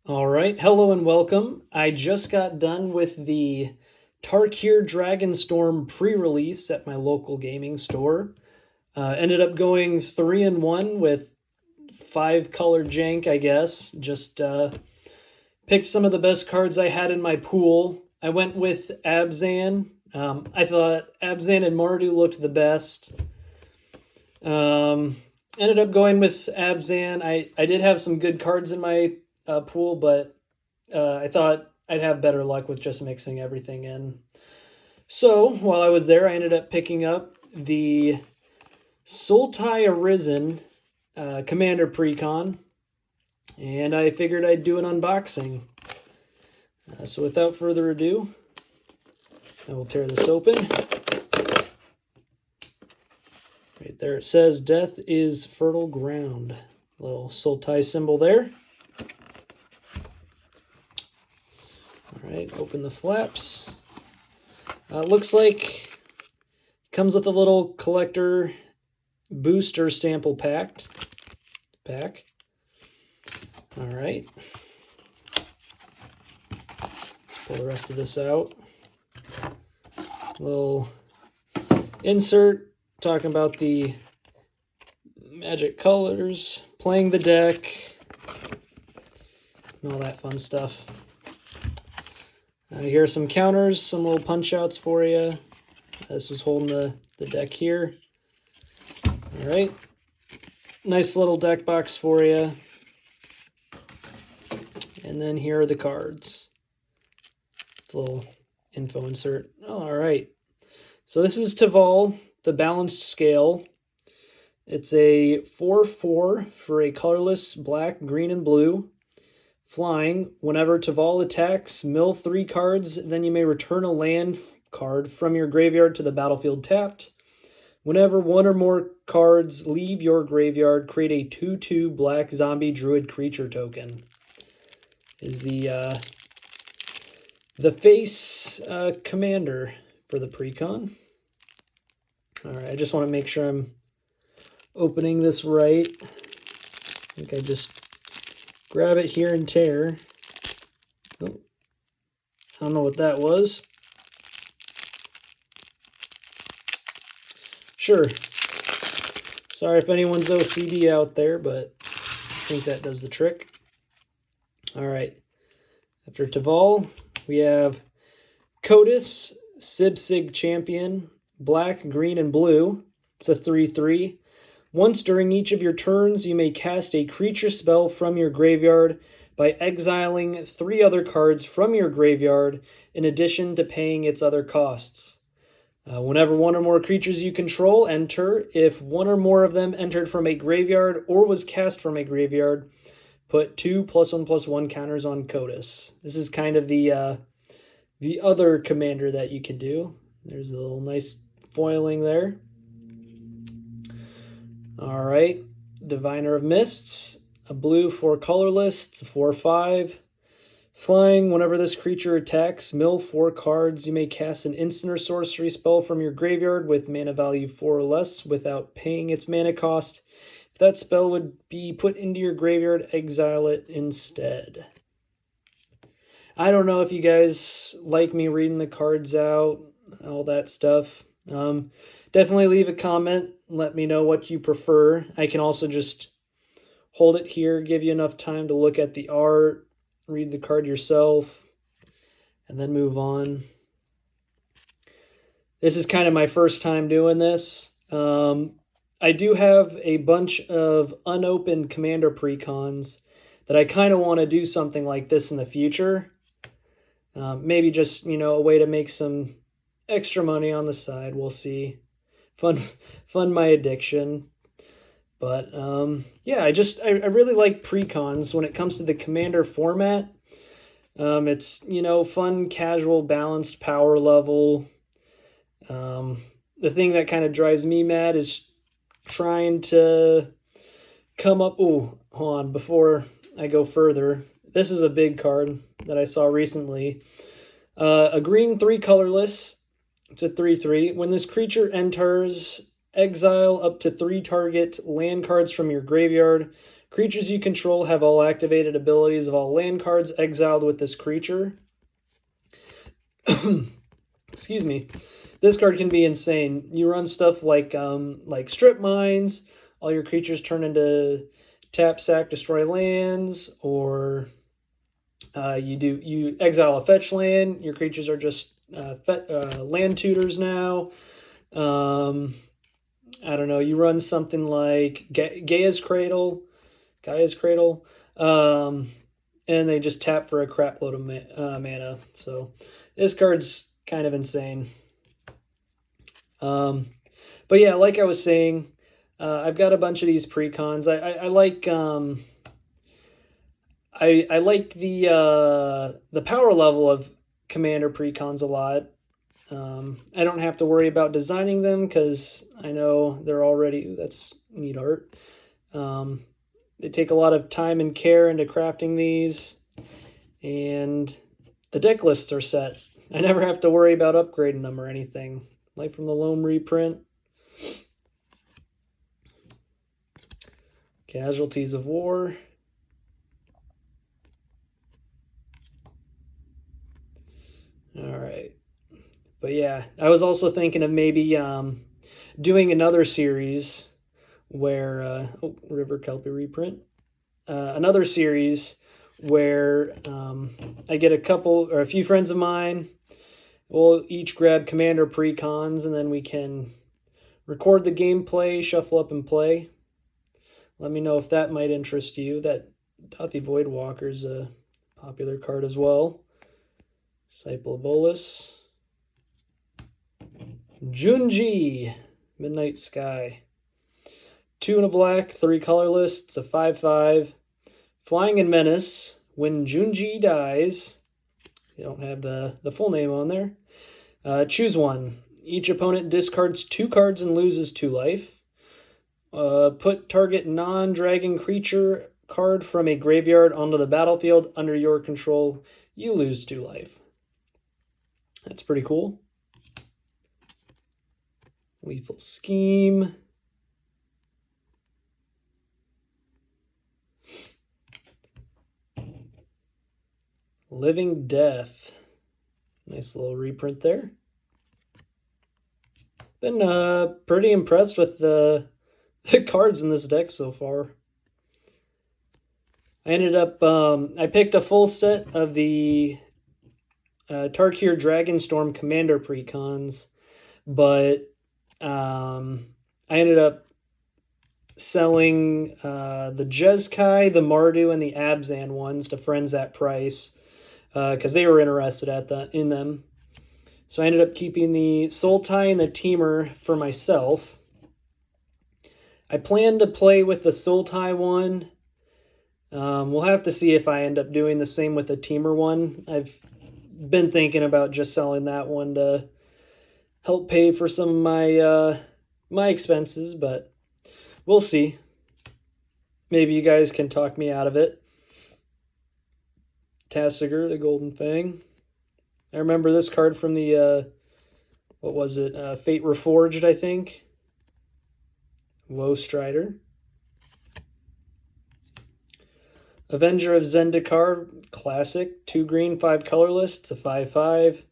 All right, hello and welcome. I just got done with the Tarkir Dragonstorm pre-release at my local gaming store. Ended up going 3-1 with 5-color jank, I guess. Just picked some of the best cards I had in my pool. I went with Abzan. I thought Abzan and Mardu looked the best. Ended up going with Abzan. I did have some good cards in my pool, but I thought I'd have better luck with just mixing everything in. So while I was there, I ended up picking up the Sultai Arisen Commander Precon, and I figured I'd do an unboxing. So without further ado, I will tear this open. Right there it says, "Death is fertile ground." Little Sultai symbol there. All right, open the flaps. Looks like it comes with a little collector booster sample pack. All right. Let's pull the rest of this out. Little insert talking about the magic colors, playing the deck, and all that fun stuff. Here are some counters, some little punch outs for you. This was holding the deck here. All right. Nice little deck box for you. And then here are the cards. Little info insert. All right. So this is Taval, the balanced scale. It's a 4/4 for a colorless black, green, and blue. Flying, whenever Taval attacks, mill 3 cards, then you may return a land card from your graveyard to the battlefield tapped. Whenever one or more cards leave your graveyard, create a 2/2 black zombie druid creature token. Is the face commander for the Precon. All right, I just want to make sure I'm opening this right. I think I just grab it here and tear. Oh, I don't know what that was. Sure. Sorry if anyone's OCD out there, but I think that does the trick. All right. After Taval, we have Codis, Sibsig Champion, black, green, and blue. It's a 3/3. Once during each of your turns, you may cast a creature spell from your graveyard by exiling 3 other cards from your graveyard in addition to paying its other costs. Whenever one or more creatures you control enter, if one or more of them entered from a graveyard or was cast from a graveyard, put 2 +1/+1 counters on Codis. This is kind of the other commander that you can do. There's a little nice foiling there. All right, Diviner of Mists, a blue 4 colorless, it's a 4/5. Flying, whenever this creature attacks, mill 4 cards. You may cast an instant or sorcery spell from your graveyard with mana value 4 or less without paying its mana cost. If that spell would be put into your graveyard, exile it instead. I don't know if you guys like me reading the cards out, all that stuff. Definitely leave a comment. Let me know what you prefer. I can also just hold it here, give you enough time to look at the art, read the card yourself, and then move on. This is kind of my first time doing this. I do have a bunch of unopened Commander Precons that I kind of want to do something like this in the future. Maybe just, a way to make some extra money on the side. We'll see. Fund my addiction. But yeah, I really like Precons when it comes to the Commander format. It's, fun, casual, balanced power level. The thing that kind of drives me mad is trying to come up... Oh, hold on, before I go further. This is a big card that I saw recently. A green 3 colorless. It's a 3/3. When this creature enters, exile up to 3 target land cards from your graveyard. Creatures you control have all activated abilities of all land cards exiled with this creature. Excuse me. This card can be insane. You run stuff like strip mines. All your creatures turn into tap, sack, destroy lands, or you exile a fetch land. Your creatures are just land tutors now. I don't know. You run something like Gaia's Cradle, and they just tap for a crap load of mana. So this card's kind of insane. But yeah, like I was saying, I've got a bunch of these precons. I like I like the power level of commander precons a lot. I don't have to worry about designing them because I know they're already, that's neat art. They take a lot of time and care into crafting these, and the deck lists are set. I never have to worry about upgrading them or anything. Like from the Loam reprint. Casualties of War. All right. But yeah, I was also thinking of maybe doing another series where River Kelpie reprint. Another series where I get a few friends of mine. We'll each grab commander precons, and then we can record the gameplay, shuffle up and play. Let me know if that might interest you. That Dothi Voidwalker's a popular card as well. Disciple of Volus. Junji, Midnight Sky. 2 and a black, 3 colorless. It's a 5/5. Flying and Menace. When Junji dies, you don't have the full name on there. Choose one. Each opponent discards 2 cards and loses 2 life. Put target non-dragon creature card from a graveyard onto the battlefield under your control. You lose 2 life. That's pretty cool. Lethal Scheme. Living Death. Nice little reprint there. Been pretty impressed with the cards in this deck so far. I ended up, I picked a full set of the Tarkir Dragonstorm Commander Precons, but I ended up selling the Jeskai, the Mardu, and the Abzan ones to friends at price because they were interested in them. So I ended up keeping the Sultai and the Teamer for myself. I plan to play with the Sultai one. We'll have to see if I end up doing the same with the Teamer one. I've been thinking about just selling that one to help pay for some of my my expenses, but we'll see. Maybe you guys can talk me out of it. Tassiger, the Golden Fang. I remember this card from the, what was it? Fate Reforged, I think. Woe Strider. Avenger of Zendikar, classic. 2 green, 5 colorless. It's a 5/5.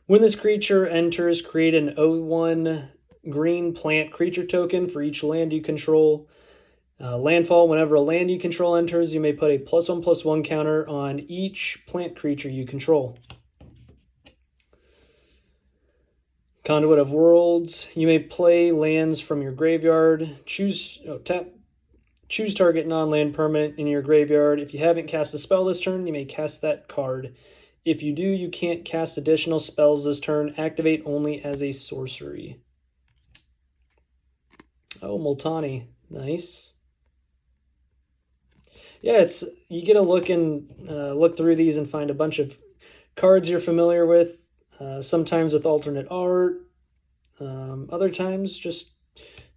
When this creature enters, create an 0/1 green plant creature token for each land you control. Landfall, whenever a land you control enters, you may put a +1/+1 counter on each plant creature you control. Conduit of Worlds. You may play lands from your graveyard. Choose target non-land permanent in your graveyard. If you haven't cast a spell this turn, you may cast that card. If you do, you can't cast additional spells this turn. Activate only as a sorcery. Oh, Multani. Nice. Yeah, you get a look through these and find a bunch of cards you're familiar with. Sometimes with alternate art. Other times just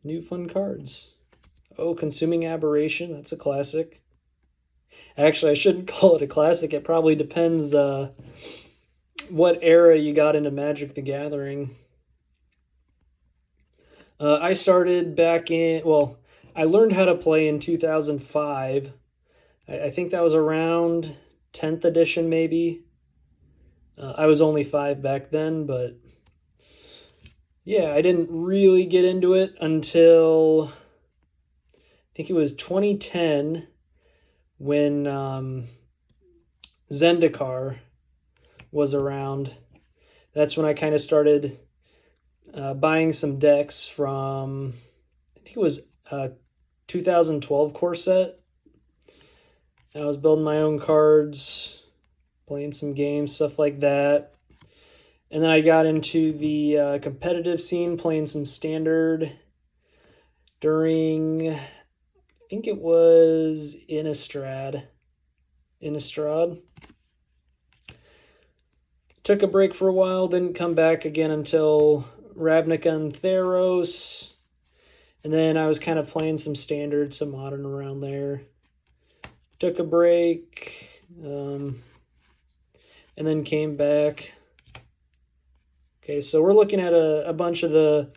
new fun cards. Oh, Consuming Aberration. That's a classic. Actually, I shouldn't call it a classic. It probably depends what era you got into Magic the Gathering. I started back in, well, I learned how to play in 2005. I think that was around 10th edition, maybe. I was only 5 back then, but yeah, I didn't really get into it until I think it was 2010 when Zendikar was around. That's when I kind of started buying some decks from, I think it was 2012 core set. I was building my own cards, playing some games, stuff like that. And then I got into the competitive scene, playing some standard during, I think it was Innistrad. Took a break for a while, didn't come back again until Ravnica and Theros. And then I was kind of playing some standard, some modern around there. Took a break, and then came back. Okay, so we're looking at a bunch of the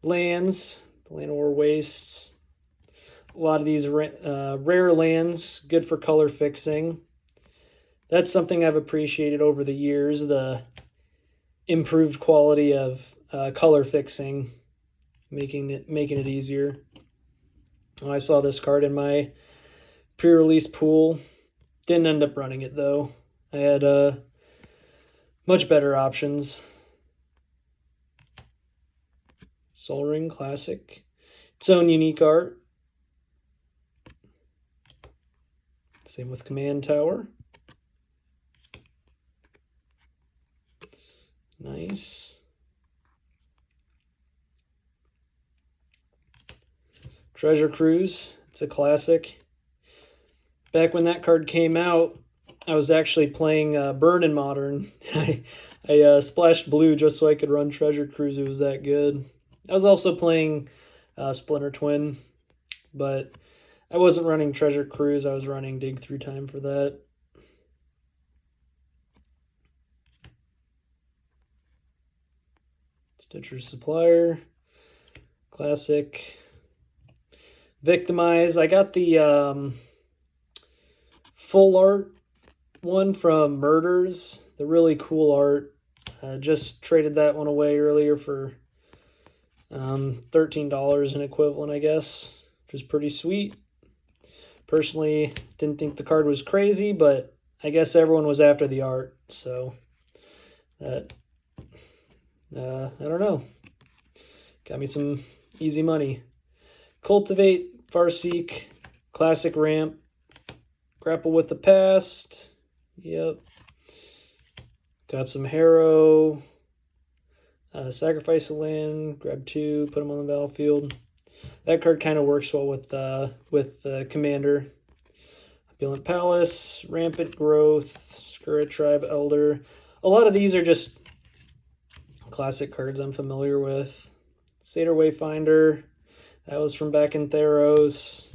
lands, land or wastes. A lot of these rare lands, good for color fixing. That's something I've appreciated over the years, the improved quality of color fixing, making it easier. I saw this card in my pre-release pool. Didn't end up running it though. I had much better options. Sol Ring Classic. Its own unique art. Same with Command Tower. Nice. Treasure Cruise. It's a classic. Back when that card came out, I was actually playing Burn in Modern. I splashed blue just so I could run Treasure Cruise. It was that good. I was also playing Splinter Twin, but I wasn't running Treasure Cruise. I was running Dig Through Time for that. Stitcher's Supplier. Classic. Victimize. I got the full art one from Murders. The really cool art. Just traded that one away earlier for $13 an equivalent, I guess, which is pretty sweet. Personally, didn't think the card was crazy, but I guess everyone was after the art, so that I don't know. Got me some easy money. Cultivate, Farseek, Classic Ramp, Grapple with the Past. Yep. Got some Harrow. Sacrifice a land, grab 2, put them on the battlefield. That card kind of works well with Commander. Opulent Palace, Rampant Growth, Skirret Tribe Elder. A lot of these are just classic cards I'm familiar with. Satyr Wayfinder, that was from back in Theros.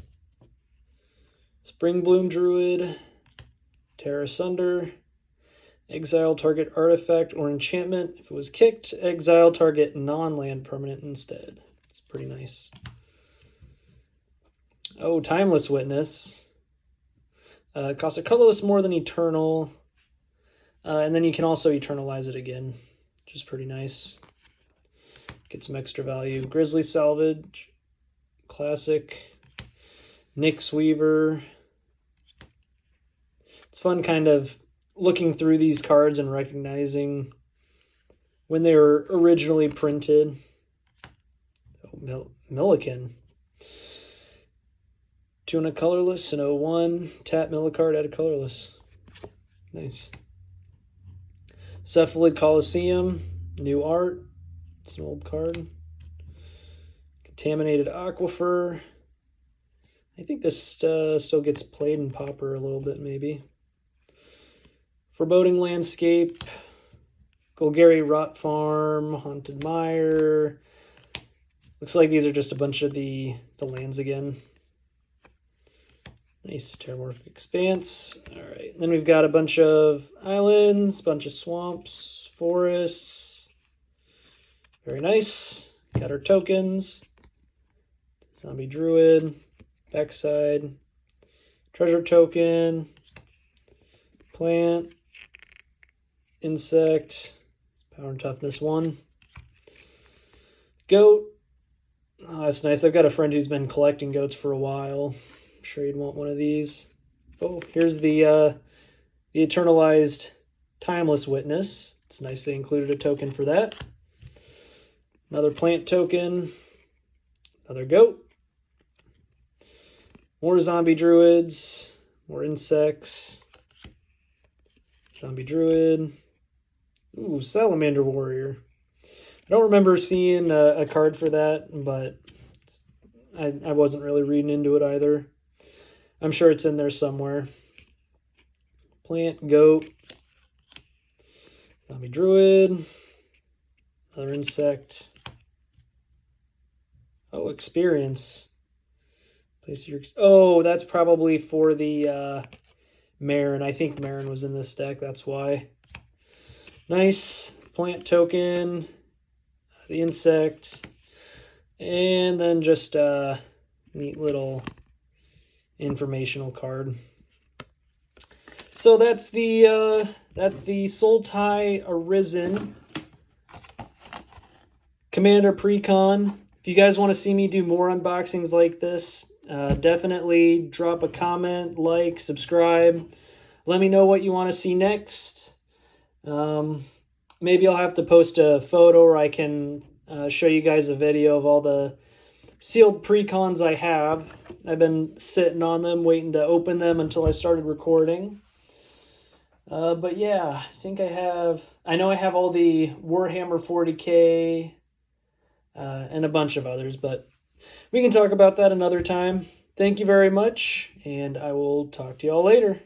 Spring Bloom Druid, Terra Sunder. Exile target artifact or enchantment. If it was kicked, exile target non-land permanent instead. It's pretty nice. Oh, Timeless Witness. Costs a colorless more than Eternal. And then you can also Eternalize it again, which is pretty nice. Get some extra value. Grizzly Salvage. Classic. Nyx Weaver. It's fun kind of looking through these cards and recognizing when they were originally printed. Oh, Milliken. 2 and a colorless and 01. Tap Millicard, add a colorless. Nice. Cephalid Coliseum. New art. It's an old card. Contaminated Aquifer. I think this still gets played in Pauper a little bit, maybe. Foreboding Landscape, Golgari Rot Farm, Haunted Mire. Looks like these are just a bunch of the lands again. Nice. Terramorphic Expanse. All right. Then we've got a bunch of islands, bunch of swamps, forests. Very nice. Got our tokens. Zombie Druid, backside, treasure token, plant, insect, power and toughness 1. Goat. Oh, that's nice. I've got a friend who's been collecting goats for a while. I'm sure you'd want one of these. Oh, here's the Eternalized Timeless Witness. It's nice they included a token for that. Another plant token. Another goat. More zombie druids. More insects. Zombie druid. Ooh, Salamander Warrior. I don't remember seeing a card for that, but I wasn't really reading into it either. I'm sure it's in there somewhere. Plant, goat, zombie druid, another insect. Oh, experience. Place your. Oh, that's probably for the Marin. I think Marin was in this deck. That's why. Nice plant token, the insect, and then just a neat little informational card. So that's the Sultai Arisen Commander Precon. If you guys want to see me do more unboxings like this, definitely drop a comment, like, subscribe. Let me know what you want to see next. Maybe I'll have to post a photo, or I can show you guys a video of all the sealed Precons I have. I've been sitting on them, waiting to open them until I started recording. But yeah, I know I have all the Warhammer 40K and a bunch of others, but we can talk about that another time. Thank you very much, and I will talk to y'all later.